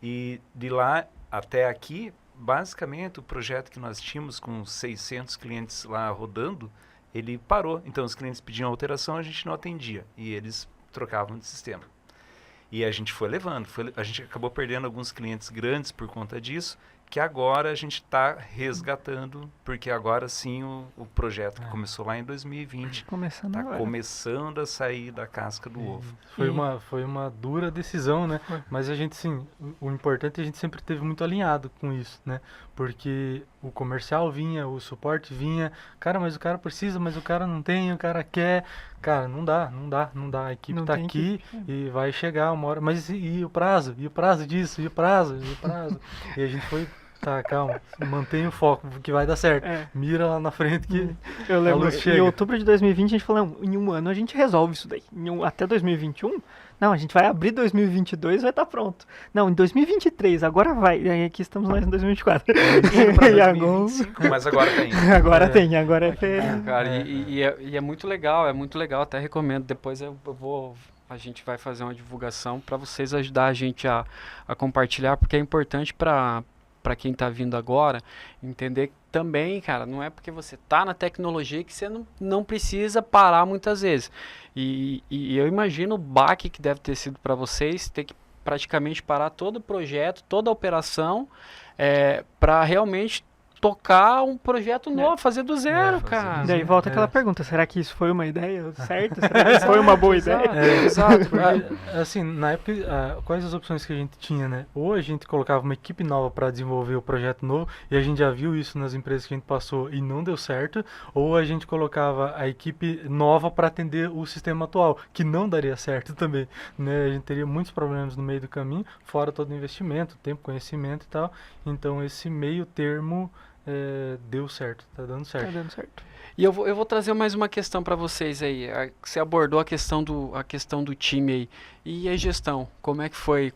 E de lá até aqui, basicamente, o projeto que nós tínhamos com 600 clientes lá rodando, ele parou. Então, os clientes pediam alteração, a gente não atendia. E eles trocavam de sistema. E a gente foi levando. A gente acabou perdendo alguns clientes grandes por conta disso, que agora a gente está resgatando, porque agora sim o projeto que começou lá em 2020 está começando a sair da casca do ovo. Foi uma dura decisão, né? Mas a gente, sim, o importante é a gente sempre teve muito alinhado com isso, né? Porque o comercial vinha, o suporte vinha, cara, mas o cara precisa, mas o cara não tem, o cara quer. Cara, não dá. A equipe está aqui e vai chegar uma hora. Mas e o prazo? E o prazo disso? E o prazo? E a gente foi... Tá, calma, mantenha o foco, que vai dar certo. Mira lá na frente que eu lembro, em outubro de 2020 a gente falou, não, em um ano a gente resolve isso daí. Até 2021, não, a gente vai abrir 2022 e vai estar pronto. Não, em 2023, agora vai. E aí aqui estamos nós em 2024. Mas agora tem. Agora é cara, e é muito legal, até recomendo. Depois a gente vai fazer uma divulgação para vocês ajudar a gente a compartilhar, porque é importante para quem está vindo agora, entender que também, cara, não é porque você está na tecnologia que você não precisa parar muitas vezes. E eu imagino o baque que deve ter sido para vocês, ter que praticamente parar todo o projeto, toda a operação, para realmente tocar um projeto novo, fazer do zero, fazer cara. do Daí volta aquela pergunta, será que isso foi uma ideia certa? Será que isso foi uma boa ideia? Exato. Porque, assim, na época, quais as opções que a gente tinha, né? Ou a gente colocava uma equipe nova para desenvolver o projeto novo, e a gente já viu isso nas empresas que a gente passou e não deu certo, ou a gente colocava a equipe nova para atender o sistema atual, que não daria certo também, né? A gente teria muitos problemas no meio do caminho, fora todo o investimento, tempo, conhecimento e tal. Então, esse meio termo deu certo, tá dando Tá certo. dando certo. E eu vou trazer mais uma questão para vocês aí. Você abordou a questão do time aí. E a gestão? Como é que foi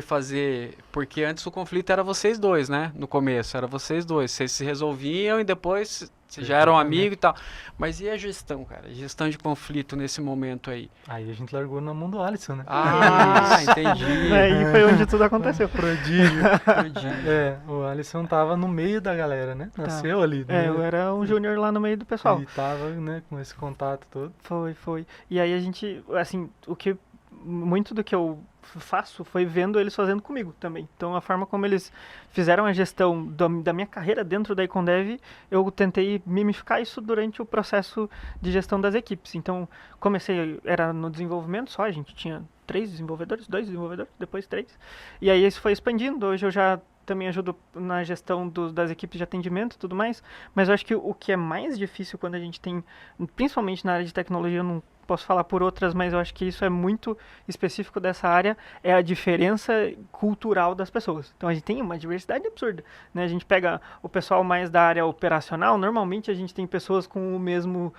fazer? Porque antes o conflito era vocês dois, né? No começo, era vocês dois. Vocês se resolviam e depois vocês já eram amigos e tal. Mas e a gestão, cara? Gestão de conflito nesse momento aí? Aí a gente largou na mão do Alisson, né? Ah, entendi. Aí foi onde tudo aconteceu. Prodígio. Entendi. O Alisson tava no meio da galera, né? Nasceu ali. É, né? eu era um júnior lá no meio do pessoal. E tava, né, com esse contato todo. Foi. E aí a gente, assim, muito do que eu faço foi vendo eles fazendo comigo também. Então a forma como eles fizeram a gestão da minha carreira dentro da Icondev, eu tentei mimificar isso durante o processo de gestão das equipes. Então era no desenvolvimento só, a gente tinha 2 desenvolvedores, depois 3. E aí isso foi expandindo. Hoje eu já também ajudo na gestão das equipes de atendimento e tudo mais, mas eu acho que o que é mais difícil quando a gente tem, principalmente na área de tecnologia, eu não posso falar por outras, mas eu acho que isso é muito específico dessa área, é a diferença cultural das pessoas. Então a gente tem uma diversidade absurda, né? A gente pega o pessoal mais da área operacional, normalmente a gente tem pessoas com o mesmo,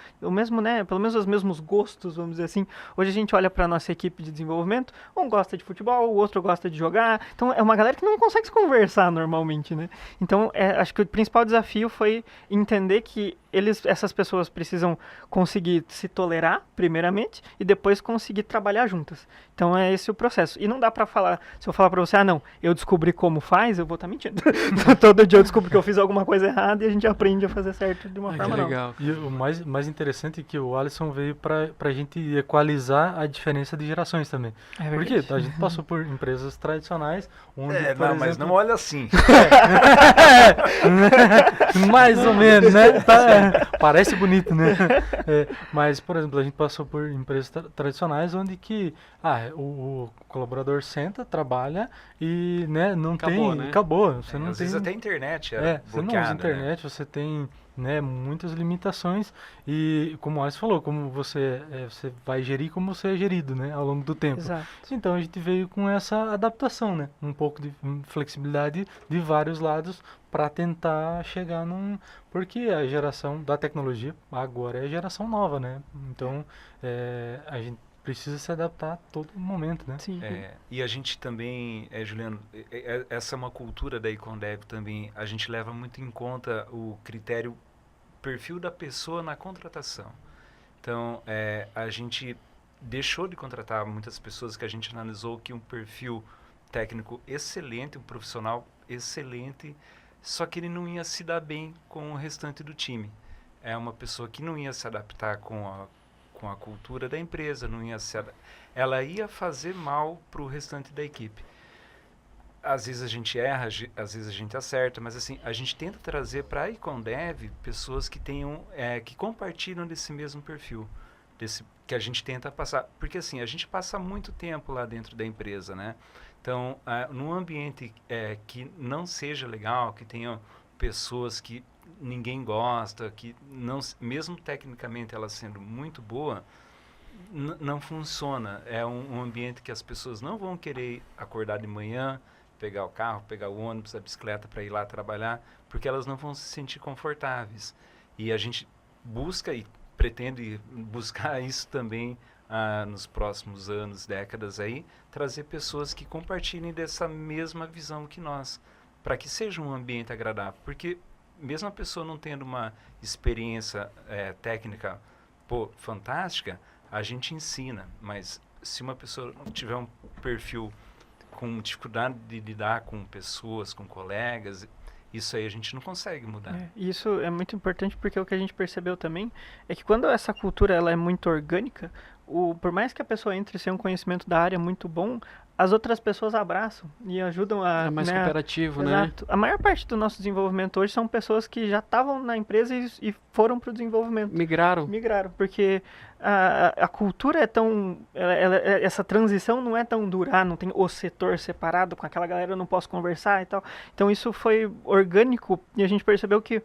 né, pelo menos os mesmos gostos, vamos dizer assim. Hoje a gente olha para nossa equipe de desenvolvimento, um gosta de futebol, o outro gosta de jogar, então é uma galera que não consegue se conversar normalmente, né? Então acho que o principal desafio foi entender que essas pessoas precisam conseguir se tolerar, primeiramente, e depois conseguir trabalhar juntas. Então é esse o processo. E não dá pra falar, se eu falar pra você, não, eu descobri como faz, eu vou estar mentindo. Todo dia eu descubro que eu fiz alguma coisa errada e a gente aprende a fazer certo de uma forma que nova. legal. E o mais interessante é que o Alisson veio pra gente equalizar a diferença de gerações também. É Porque verdade. a gente passou por empresas tradicionais, onde, por Não, mas exemplo, não olha assim. mais ou menos, né? Parece bonito, né? Mas, por exemplo, a gente passou por empresas tradicionais onde que o colaborador senta, trabalha e, né, não Acabou, tem... né? Acabou. Você não Às tem... vezes até a internet era você não usa bloqueada, internet, você tem, né, muitas limitações e, como o Alisson falou, como você vai gerir como você é gerido, né, ao longo do tempo. Exato. Então a gente veio com essa adaptação, né, um pouco de flexibilidade de vários lados para tentar chegar porque a geração da tecnologia agora é a geração nova, né, então a gente precisa se adaptar a todo momento, né. Sim. E a gente também, Juliano, essa é uma cultura da Icondev também, a gente leva muito em conta o critério perfil da pessoa na contratação. Então, a gente deixou de contratar muitas pessoas que a gente analisou que um perfil técnico excelente, um profissional excelente, só que ele não ia se dar bem com o restante do time. É uma pessoa que não ia se adaptar com a cultura da empresa, ela ia fazer mal para o restante da equipe. Às vezes a gente erra, às vezes a gente acerta, mas assim, a gente tenta trazer para a Icondev pessoas que que compartilham desse mesmo perfil, que a gente tenta passar, porque assim, a gente passa muito tempo lá dentro da empresa, né? Então, num ambiente que não seja legal, que tenha pessoas que ninguém gosta, que não, mesmo tecnicamente ela sendo muito boa, não funciona. É um ambiente que as pessoas não vão querer acordar de manhã, pegar o carro, pegar o ônibus, a bicicleta para ir lá trabalhar, porque elas não vão se sentir confortáveis. E a gente busca e pretende buscar isso também nos próximos anos, décadas aí, trazer pessoas que compartilhem dessa mesma visão que nós, para que seja um ambiente agradável. Porque mesmo a pessoa não tendo uma experiência técnica fantástica, a gente ensina, mas se uma pessoa tiver um perfil com dificuldade de lidar com pessoas, com colegas, Isso aí a gente não consegue mudar. E isso é muito importante porque o que a gente percebeu também é que quando essa cultura ela é muito orgânica, por mais que a pessoa entre sem um conhecimento da área muito bom, as outras pessoas abraçam e ajudam a... É mais né, cooperativo, né? Exato. A maior parte do nosso desenvolvimento hoje são pessoas que já estavam na empresa e foram para o desenvolvimento. Migraram. Migraram, porque a cultura é tão... essa transição não é tão dura, não tem o setor separado, com aquela galera eu não posso conversar e tal. Então isso foi orgânico e a gente percebeu que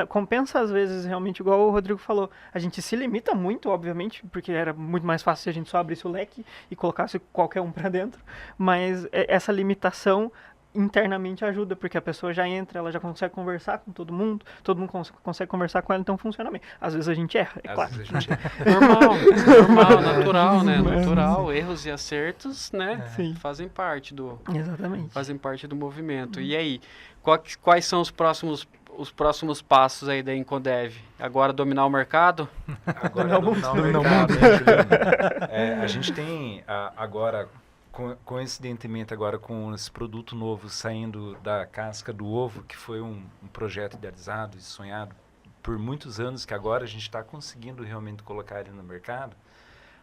compensa às vezes realmente, igual o Rodrigo falou, a gente se limita muito, obviamente, porque era muito mais fácil se a gente só abrisse o leque e colocasse qualquer um para dentro, mas essa limitação internamente ajuda, porque a pessoa já entra, ela já consegue conversar com todo mundo consegue conversar com ela, então funciona bem. Às vezes a gente erra, é claro. Vezes a gente... Normal, natural, né? Natural, erros e acertos, né? Sim. Fazem parte do movimento. E aí, quais são os próximos passos aí da Incondev? Agora dominar o mercado? Agora dominar o mercado, né, Juliano? A gente tem agora, coincidentemente agora com esse produto novo saindo da casca do ovo, que foi um projeto idealizado e sonhado por muitos anos, que agora a gente está conseguindo realmente colocar ele no mercado.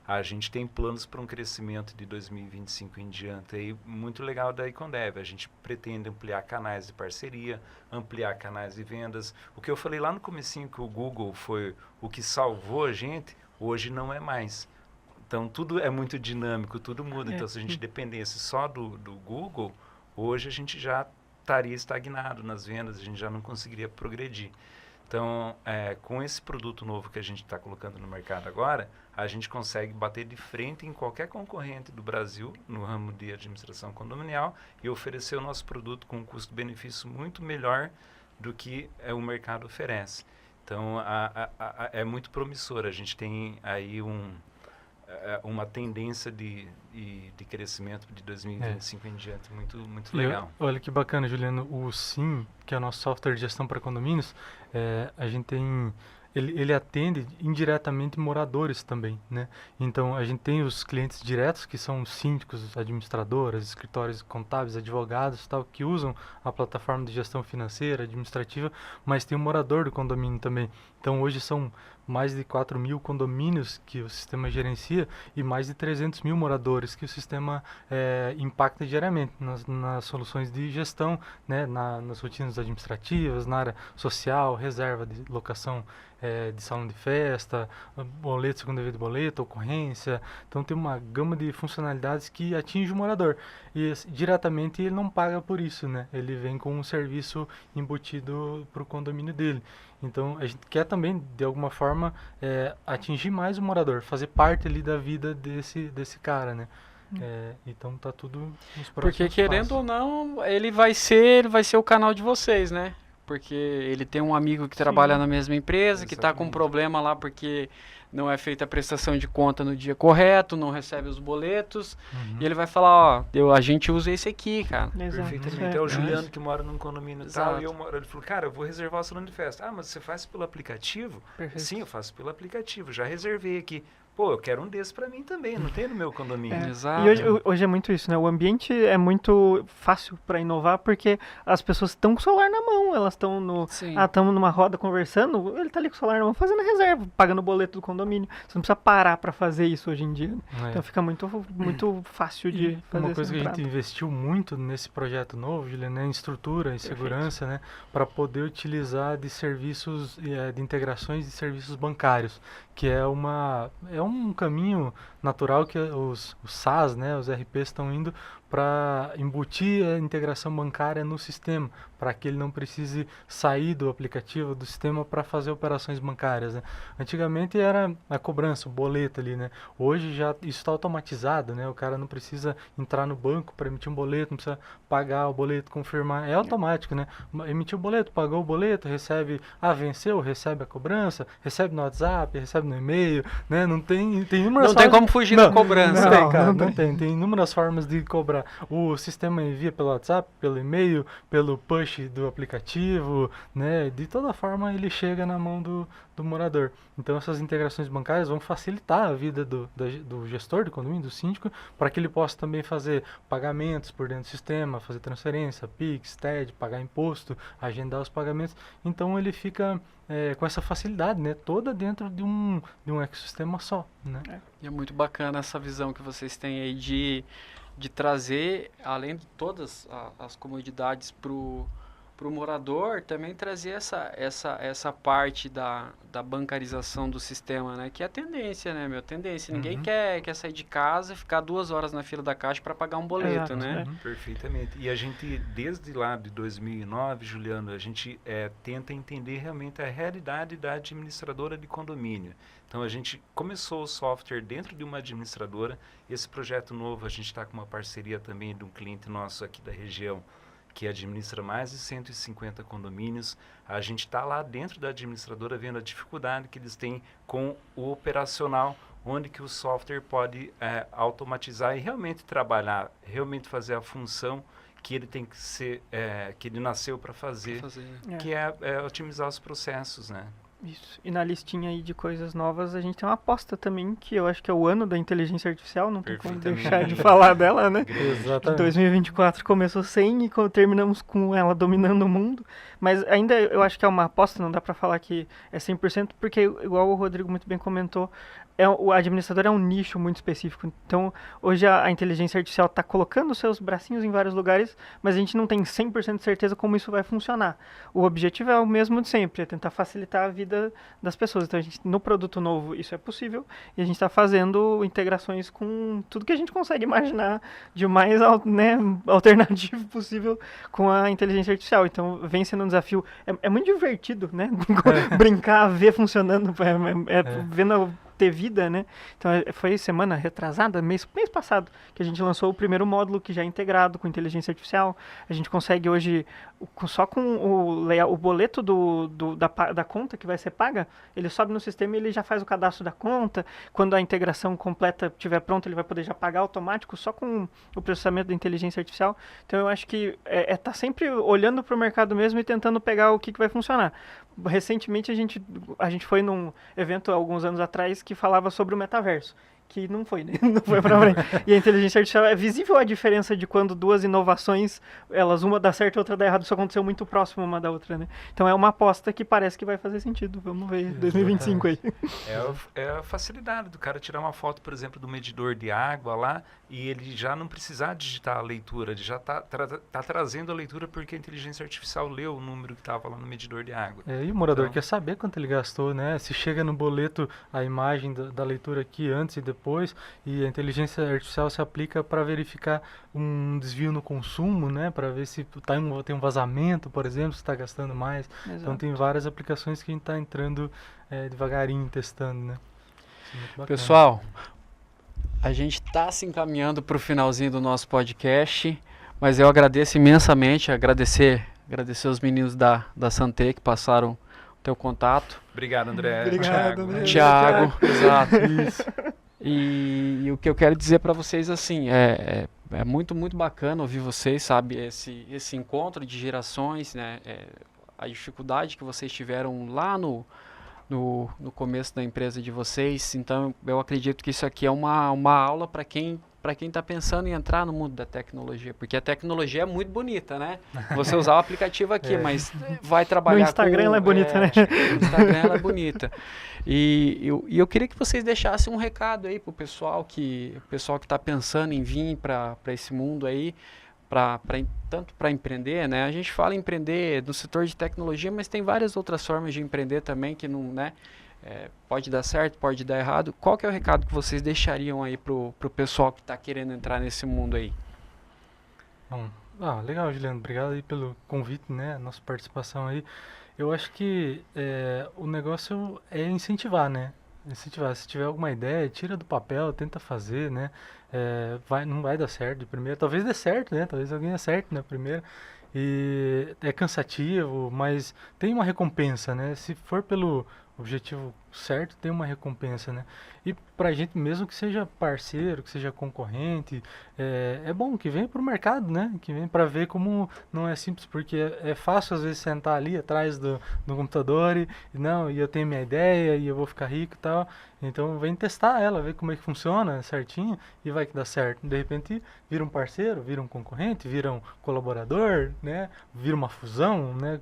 A gente tem planos para um crescimento de 2025 em diante aí muito legal da Incondev. A gente pretende ampliar canais de parceria, ampliar canais de vendas. O que eu falei lá no comecinho, que o Google foi o que salvou a gente, hoje não é mais. Então, tudo é muito dinâmico, tudo muda. Então, se a gente dependesse só do Google, hoje a gente já estaria estagnado nas vendas, a gente já não conseguiria progredir. Então, com esse produto novo que a gente está colocando no mercado agora, a gente consegue bater de frente em qualquer concorrente do Brasil no ramo de administração condominial e oferecer o nosso produto com um custo-benefício muito melhor do que o mercado oferece. Então, é muito promissor. A gente tem aí uma tendência de crescimento de 2025 em diante muito legal. Olha que bacana, Juliano. O SIM, que é o nosso software de gestão para condomínios, a gente tem... Ele atende indiretamente moradores também, né? Então, a gente tem os clientes diretos, que são síndicos, administradoras, escritórios contábeis, advogados, tal, que usam a plataforma de gestão financeira, administrativa, mas tem o morador do condomínio também. Então, hoje são mais de 4 mil condomínios que o sistema gerencia e mais de 300 mil moradores que o sistema impacta diariamente nas soluções de gestão, né, nas rotinas administrativas, na área social, reserva de locação de salão de festa, boleto, segunda via de boleto, ocorrência. Então tem uma gama de funcionalidades que atinge o morador e diretamente ele não paga por isso, né? Ele vem com um serviço embutido para o condomínio dele. Então a gente quer também, de alguma forma, atingir mais o morador, fazer parte ali da vida desse cara, né? Então tá tudo nos próximos Porque querendo passos. ou não, ele vai ser o canal de vocês, né? Porque ele tem um amigo que trabalha na mesma empresa, que está com um problema lá porque não é feita a prestação de conta no dia correto, não recebe os boletos, e ele vai falar, a gente usa esse aqui, cara. Perfeitamente. É o Juliano que mora num condomínio Exato. tal, e ele falou, cara, eu vou reservar o salão de festa. Ah, mas você faz pelo aplicativo? Perfeito. Sim, eu faço pelo aplicativo, já reservei aqui. Pô, eu quero um desses pra mim também, não tem no meu condomínio. Exato. E hoje é muito isso, né? O ambiente é muito fácil para inovar porque as pessoas estão com o celular na mão, elas estão estamos numa roda conversando, ele tá ali com o celular na mão fazendo a reserva, pagando o boleto do condomínio. Você não precisa parar para fazer isso hoje em dia. Então fica muito fácil de fazer uma coisa essa que a gente investiu muito nesse projeto novo, Juliano, é em estrutura e segurança, né, para poder utilizar de serviços, de integrações de serviços bancários, que é um caminho natural que os SaaS, né, os RPs estão indo para embutir a integração bancária no sistema, para que ele não precise sair do aplicativo, do sistema para fazer operações bancárias, né? Antigamente era a cobrança, o boleto ali, né? Hoje já isso está automatizado, né? O cara não precisa entrar no banco para emitir um boleto, não precisa pagar o boleto, confirmar, é automático, né? Emitiu o boleto, pagou o boleto, recebe, venceu, recebe a cobrança, recebe no WhatsApp, recebe no e-mail, né? Não tem inúmeras Não tem como fugir da cobrança. Não tem, cara, não tem inúmeras formas de cobrar. para o sistema envia pelo WhatsApp, pelo e-mail, pelo push do aplicativo, né? De toda forma ele chega na mão do morador. Então essas integrações bancárias vão facilitar a vida do gestor do condomínio, do síndico, para que ele possa também fazer pagamentos por dentro do sistema, fazer transferência, Pix, TED, pagar imposto, agendar os pagamentos. Então ele fica com essa facilidade, né? Toda dentro de um ecossistema só, né? E é muito bacana essa visão que vocês têm aí de trazer, além de todas as comodidades para o morador, também trazer essa parte da bancarização do sistema, né? Que é a tendência, né, meu? Tendência. Ninguém quer sair de casa e ficar 2 horas na fila da caixa para pagar um boleto, Exato, né? Perfeitamente. E a gente, desde lá de 2009, Juliano, a gente tenta entender realmente a realidade da administradora de condomínio. Então, a gente começou o software dentro de uma administradora. Esse projeto novo, a gente está com uma parceria também de um cliente nosso aqui da região, que administra mais de 150 condomínios. A gente está lá dentro da administradora vendo a dificuldade que eles têm com o operacional, onde que o software pode automatizar e realmente trabalhar, realmente fazer a função que ele tem que ser, que ele nasceu para fazer, que é otimizar os processos, né? Isso. E na listinha aí de coisas novas, a gente tem uma aposta também, que eu acho que é o ano da inteligência artificial, não tem como deixar de falar dela, né? Exatamente. 2024 começou sem e terminamos com ela dominando o mundo, mas ainda eu acho que é uma aposta, não dá pra falar que é 100%, porque igual o Rodrigo muito bem comentou, o administrador é um nicho muito específico. Então, hoje a inteligência artificial está colocando seus bracinhos em vários lugares, mas a gente não tem 100% de certeza como isso vai funcionar. O objetivo é o mesmo de sempre, é tentar facilitar a vida das pessoas. Então, no produto novo isso é possível e a gente está fazendo integrações com tudo que a gente consegue imaginar de mais alternativo possível com a inteligência artificial. Então, vem sendo um desafio. É muito divertido, né? Brincar, ver funcionando, vendo ter vida, né? Então foi semana retrasada, mês passado, que a gente lançou o primeiro módulo que já é integrado com inteligência artificial. A gente consegue hoje, só com o boleto da conta que vai ser paga, ele sobe no sistema e ele já faz o cadastro da conta. Quando a integração completa estiver pronta, ele vai poder já pagar automático só com o processamento da inteligência artificial. Então eu acho que tá sempre olhando para o mercado mesmo e tentando pegar o que vai funcionar. Recentemente a gente foi num evento alguns anos atrás que falava sobre o metaverso, que não foi, né? Não foi pra frente. E a inteligência artificial, é visível a diferença de quando duas inovações, uma dá certo e outra dá errado, isso aconteceu muito próximo uma da outra, né? Então é uma aposta que parece que vai fazer sentido, vamos ver, 2025 aí. É a facilidade do cara tirar uma foto, por exemplo, do medidor de água lá, e ele já não precisar digitar a leitura, ele já tá trazendo a leitura porque a inteligência artificial leu o número que estava lá no medidor de água. E o morador quer saber quanto ele gastou, né? Se chega no boleto a imagem da leitura aqui antes e depois, e a inteligência artificial se aplica para verificar um desvio no consumo, né? Para ver se tem um vazamento, por exemplo, se está gastando mais. Exato. Então tem várias aplicações que a gente está entrando devagarinho, testando, né? Isso é muito bacana. Pessoal, a gente está se encaminhando para o finalzinho do nosso podcast, mas eu agradeço imensamente, agradecer os meninos da Santec que passaram o teu contato. Obrigado, André. Obrigado, André. Thiago, exato. Isso. E o que eu quero dizer para vocês, assim, é muito, muito bacana ouvir vocês, sabe, esse encontro de gerações, né, a dificuldade que vocês tiveram lá no começo da empresa de vocês. Então eu acredito que isso aqui é uma aula para quem está pensando em entrar no mundo da tecnologia, porque a tecnologia é muito bonita, né? Você usar o aplicativo aqui, mas vai trabalhar no Instagram ela é bonita, né? No Instagram ela é bonita. E eu queria que vocês deixassem um recado aí pro pessoal que está pensando em vir para esse mundo aí, tanto para empreender, né? A gente fala em empreender no setor de tecnologia, mas tem várias outras formas de empreender também que não, né? Pode dar certo, pode dar errado. Qual que é o recado que vocês deixariam aí pro pessoal que está querendo entrar nesse mundo aí? Bom, legal, Juliano. Obrigado aí pelo convite, né? Nossa participação aí. Eu acho que o negócio é incentivar, né? Incentivar. Se tiver alguma ideia, tira do papel, tenta fazer, né? Não vai dar certo de primeira. Talvez dê certo, né? Talvez alguém acerte na primeira. E é cansativo, mas tem uma recompensa, né? Se for pelo objetivo certo tem uma recompensa, né? E pra gente, mesmo que seja parceiro, que seja concorrente, é bom que venha pro mercado, né? Que venha para ver como não é simples, porque é fácil às vezes sentar ali atrás do computador e eu tenho minha ideia e eu vou ficar rico e tal. Então vem testar ela, ver como é que funciona certinho e vai que dá certo. De repente vira um parceiro, vira um concorrente, vira um colaborador, né? Vira uma fusão, né?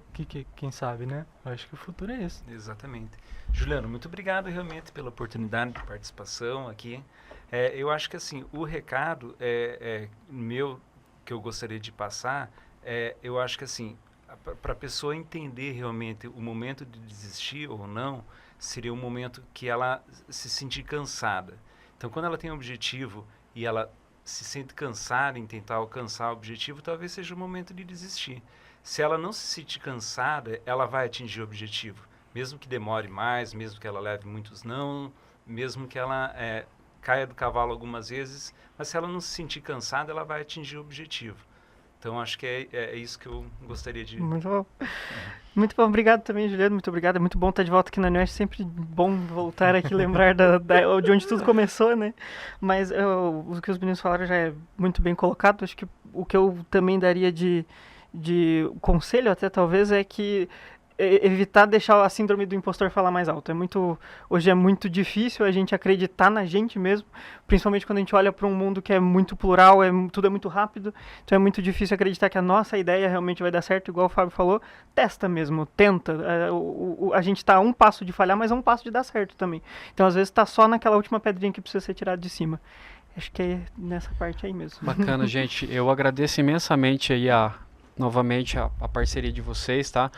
Quem sabe, né? Eu acho que o futuro é esse. Exatamente. Juliano, muito obrigado realmente pela oportunidade de participação aqui. Eu acho que assim, o recado meu que eu gostaria de passar, eu acho que assim, para a pessoa entender realmente o momento de desistir ou não, seria um momento que ela se sentir cansada. Então, quando ela tem um objetivo e ela se sente cansada em tentar alcançar o objetivo, talvez seja o momento de desistir. Se ela não se sentir cansada, ela vai atingir o objetivo. Mesmo que demore mais, mesmo que ela leve muitos não, mesmo que ela caia do cavalo algumas vezes, mas se ela não se sentir cansada, ela vai atingir o objetivo. Então, acho que é isso que eu gostaria de... Muito bom. Muito bom, obrigado também, Juliano, muito obrigado. É muito bom estar de volta aqui na Newest, sempre bom voltar aqui, lembrar de onde tudo começou, né? Mas o que os meninos falaram já é muito bem colocado. Acho que o que eu também daria de conselho até talvez é que evitar deixar a síndrome do impostor falar mais alto. Hoje é muito difícil a gente acreditar na gente mesmo, principalmente quando a gente olha para um mundo que é muito plural, tudo é muito rápido, então é muito difícil acreditar que a nossa ideia realmente vai dar certo, igual o Fábio falou. Testa mesmo, tenta. A gente está a um passo de falhar, mas a um passo de dar certo também. Então às vezes está só naquela última pedrinha que precisa ser tirada de cima. Acho que é nessa parte aí mesmo. Bacana, gente. Eu agradeço imensamente aí novamente a parceria de vocês, tá?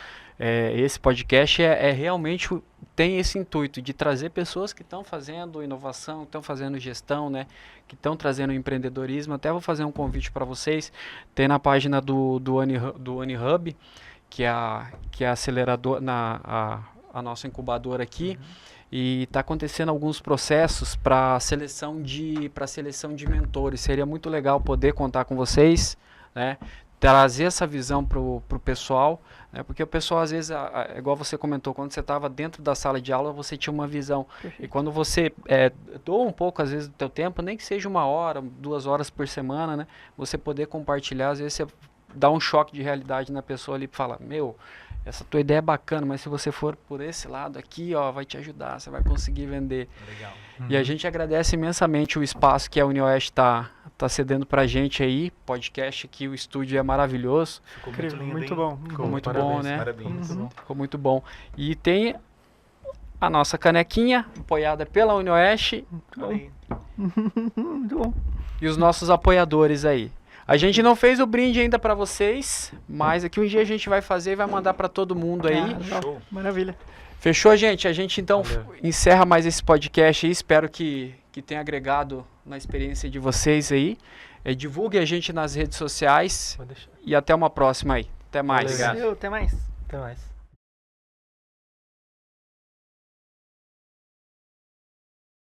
Esse podcast realmente tem esse intuito de trazer pessoas que estão fazendo inovação, estão fazendo gestão, né? Que estão trazendo empreendedorismo. Até vou fazer um convite para vocês. Tem na página do UniHub, que é a aceleradora, a nossa incubadora aqui. E está acontecendo alguns processos para seleção de mentores. Seria muito legal poder contar com vocês, né? Trazer essa visão para o pessoal, né? Porque o pessoal às vezes, igual você comentou, quando você estava dentro da sala de aula, você tinha uma visão. Perfeito. E quando você doa um pouco, às vezes, do teu tempo, nem que seja 1 hora, 2 horas por semana, né? Você poder compartilhar, às vezes você dá um choque de realidade na pessoa ali e fala, essa tua ideia é bacana, mas se você for por esse lado aqui, vai te ajudar, você vai conseguir vender. Legal. E a gente agradece imensamente o espaço que a UniOeste está cedendo pra gente aí, podcast aqui, o estúdio é maravilhoso. Ficou muito lindo, muito bom. Ficou muito bom, né? Parabéns. Ficou muito bom. E tem a nossa canequinha, apoiada pela UniOeste. Muito bom. E os nossos apoiadores aí. A gente não fez o brinde ainda para vocês, mas aqui um dia a gente vai fazer e vai mandar para todo mundo aí. Show. Maravilha. Fechou, gente? A gente então encerra mais esse podcast aí. Espero que tenha agregado na experiência de vocês aí. Divulgue a gente nas redes sociais. E até uma próxima aí. Até mais. Obrigado. Valeu, até mais. Até mais.